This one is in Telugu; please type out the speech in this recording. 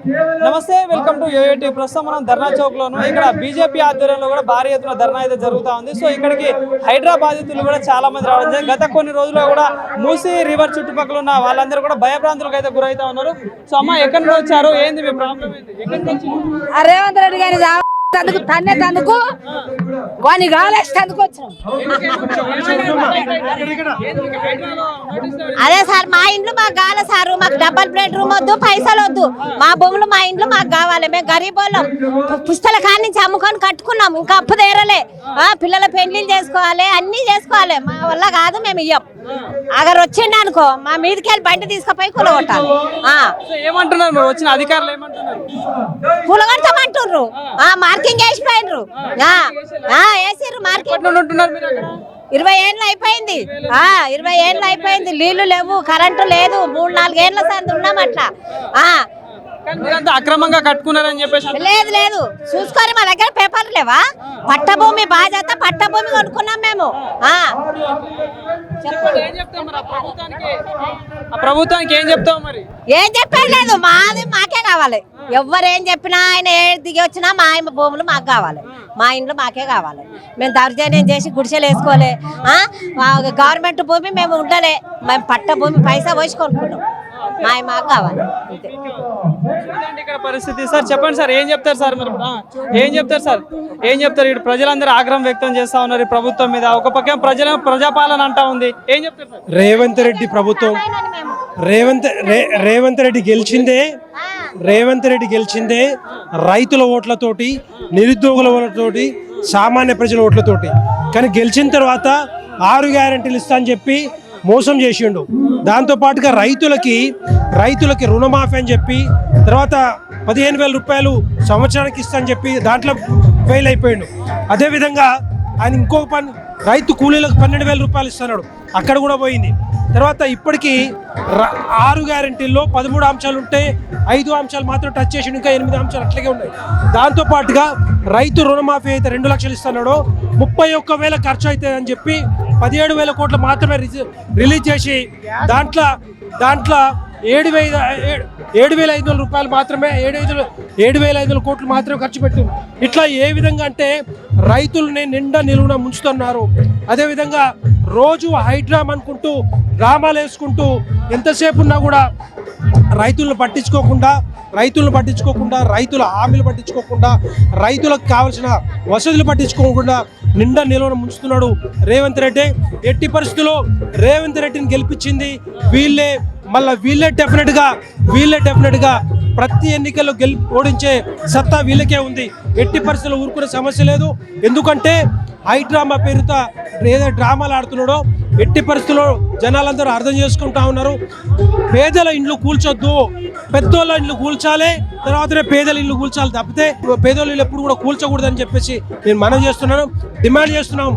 నమస్తే, వెల్కమ్ టు యూఏటీ. ప్రస్తుతం మనం ధర్నా చౌక్ లోను. ఇక్కడ బీజేపీ ఆధ్వర్యంలో కూడా భారీ ఎత్తున ధర్నా అయితే జరుగుతూ ఉంది. సో ఇక్కడికి హైదరాబాద్ బాధితులు కూడా చాలా మంది రావడం జరిగింది. గత కొన్ని రోజుల్లో కూడా మూసీ రివర్ చుట్టుపక్కల ఉన్న వాళ్ళందరూ కూడా భయభ్రాంతులకు అయితే గురైతా ఉన్నారు. సో అమ్మ, ఎక్కడి నుంచి వచ్చారు, ఏంది మీ ప్రాబ్లం ఏంది, ఎక్కడి నుంచి? రేవంత్ రెడ్డి గారి తన్నేందుకు వాని కాలేసేందుకు వచ్చినాం. అదే సార్, మా ఇండ్లు మాకు కావాలి సార్. మాకు డబల్ బెడ్రూమ్ వద్దు, పైసలు వద్దు. మా భూములు మా ఇండ్లు మాకు కావాలి. మేము గరీబోళ్ళం, పుస్తల కాడి నుంచి అమ్ముకొని కట్టుకున్నాం. ఇంకా అప్పు తీరలే. పిల్లల పెళ్లిళ్ళు చేసుకోవాలి, అన్ని చేసుకోవాలి. మా వల్ల కాదు, మేము ఇయ్యం. అగర్ వచ్చిండ అనుకో మా మీదకి వెళ్ళి బండి తీసుకుపోయి కూలగొట్టాలి. ఏమంటున్నారు వచ్చిన అధికారులు? ఏమంటున్నారు? కూలగొడతామంటుర్రు. Marking వేసిపోయినరు, వేసిర్రు marking. 20 ఏళ్ళు అయిపోయింది. 20 ఏళ్ళు అయిపోయింది. నీళ్లు లేవు, కరెంటు లేదు. 3-4 ఏళ్ళ సంది ఉన్నాం అట్లా. అక్రమంగా కట్టుకున్నారని చెప్పేసి లేదు లేదు, చూసుకొని మా దగ్గర పేపర్లు లేవా? పట్టభూమి బాధ్యత, పట్టభూమి కొనుక్కున్నాం మేము. ప్రభుత్వానికి ఏం చెప్తావు మరి? ఏం చెప్పేది లేదు, మాది మాకే కావాలి. ఎవరు ఏం చెప్పినా, ఆయన దిగి వచ్చినా మా భూములు మాకు కావాలి. మా ఇంట్లో మాకే కావాలి. మేము దౌర్జన్యం చేసి గుడిసెలు వేసుకోలే. గవర్నమెంట్ భూమి మేము ఉండలే. మేము పట్ట భూమి పైసా పోసి కొనుక్కున్నాం. మాకు కావాలి. ఇక్కడ పరిస్థితి సార్, చెప్పండి సార్, ఏం చెప్తారు సార్ మీరు? ఏం చెప్తారు సార్, ఏం చెప్తారు? ఇక్కడ ప్రజలందరూ ఆగ్రహం వ్యక్తం చేస్తా ఉన్నారు ఈ ప్రభుత్వం మీద. ఒక పక్క ప్రజాపాలన అంటా ఉంది. ఏం చెప్తారు సార్? రేవంత్ రెడ్డి ప్రభుత్వం, రేవంత్ రెడ్డి గెలిచిందే రైతుల ఓట్లతోటి, నిరుద్యోగుల ఓట్లతోటి, సామాన్య ప్రజల ఓట్లతోటి. కానీ గెలిచిన తర్వాత 6 గ్యారెంటీలు ఇస్తా అని చెప్పి మోసం చేసిండు. దాంతోపాటుగా రైతులకి రుణమాఫీ అని చెప్పి, తర్వాత 15,000 రూపాయలు సంవత్సరానికి ఇస్తా అని చెప్పి దాంట్లో ఫెయిల్ అయిపోయిండు. అదేవిధంగా ఆయన ఇంకొక పని, రైతు కూలీలకు 12,000 రూపాయలు ఇస్తున్నాడు, అక్కడ కూడా పోయింది. తర్వాత ఇప్పటికీ 6 గ్యారెంటీల్లో 13 అంశాలు ఉంటే 5 అంశాలు మాత్రం టచ్ చేసి, ఇంకా 8 అంశాలు అట్లాగే ఉన్నాయి. దాంతోపాటుగా రైతు రుణమాఫీ అయితే 2 లక్షలు ఇస్తున్నాడో 31,000 ఖర్చు అవుతుంది అని చెప్పి 17,000 కోట్లు మాత్రమే రిలీజ్ చేసి దాంట్లో 7,500 రూపాయలు మాత్రమే, 7,500 కోట్లు మాత్రమే ఖర్చు పెట్టింది. ఇట్లా ఏ విధంగా అంటే రైతులని నిండా నిలువున ముంచుతున్నారు. అదేవిధంగా రోజు హైడ్రామ్ అనుకుంటూ డ్రామాలు వేసుకుంటూ ఎంతసేపు ఉన్నా కూడా రైతులను పట్టించుకోకుండా, రైతుల హామీలు పట్టించుకోకుండా, రైతులకు కావాల్సిన వసతులు పట్టించుకోకుండా నిండా నిలువన ముంచుతున్నాడు రేవంత్ రెడ్డి. ఎట్టి పరిస్థితుల్లో రేవంత్ రెడ్డిని గెలిపించింది వీళ్ళే. మళ్ళీ వీళ్ళే డెఫినెట్గా ప్రతి ఎన్నికల్లో ఓడించే సత్తా వీళ్ళకే ఉంది. ఎట్టి పరిస్థితుల్లో ఊరుకునే సమస్య లేదు. ఎందుకంటే హైడ్రామా పేరుతో ఏదో డ్రామాలు ఆడుతున్నాడో ఎట్టి పరిస్థితుల్లో జనాలందరూ అర్థం చేసుకుంటా ఉన్నారు. పేదల ఇండ్లు కూల్చొద్దు, పెద్దోళ్ళ ఇండ్లు కూల్చాలి, తర్వాతనే పేదల ఇల్లు కూల్చాలి తప్పితే పేదోళ్ళ ఇల్లు ఎప్పుడు కూడా కూల్చకూడదని చెప్పేసి నేను డిమాండ్ చేస్తున్నాం.